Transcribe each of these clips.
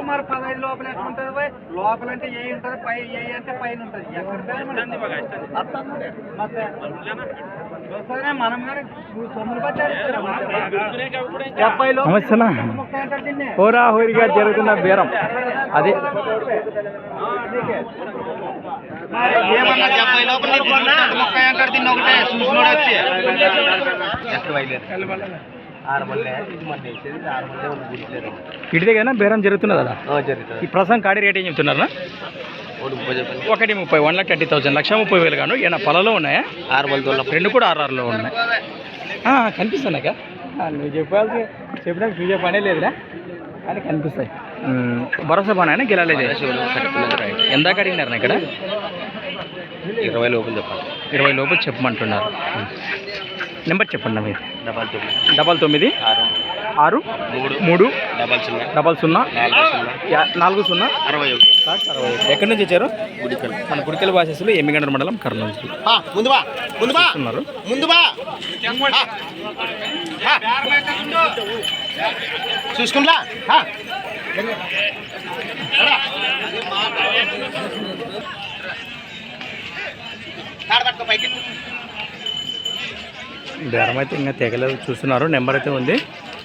మరి 15 లోపల ఎట్లుంటది లోపలంటే ఏ ఉంటుంది పై ఏ అంటే పైన ఉంటుంది హోరాహోరీగా జరుగుతున్న బేరం అదే ఏమన్నా 70 లోపల ముప్పై అంటారు తిన్న ఒకటే చూసినోడు వచ్చి ఇటు దగ్గర బేరం జరుగుతున్నది కదా ఈ ప్రస్తుతం కాడి రేట్ ఏం చెప్తున్నారా 130 1,30,000 1,30,000 గాను ఏమైనా పొలంలో ఉన్నాయా 6 రెండు కూడా 6 ఉన్నాయి కనిపిస్తున్నాక నువ్వు చెప్పడానికి చూసే పనే లేదురా కానీ కనిపిస్తాయి భరోసా బాగా గెలలేదు ఎందాక అడిగినారు ఇక్కడ 20 లోపల చెప్పండి 20 లోపల చెప్పమంటున్నారు నెంబర్ చెప్పండి మీరు 99 6 3 00 40 ఎక్కడి నుంచి వచ్చారు మన గుడికల్ వాసేసులు ఎమ్మిగండ్ర మండలం కర్నూలు చూసుకుంటా బేరం అయితే ఇంకా తెగలేదు చూస్తున్నారు నెంబర్ అయితే ఉంది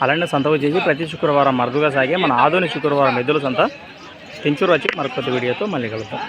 అలానే సంతకు చేసి ప్రతి శుక్రవారం మరుదుగా సాగే మన ఆధునిక శుక్రవారం ఎద్దుల సంత తెంచూరు వచ్చి మరొక వీడియోతో మళ్ళీ కలుద్దాం.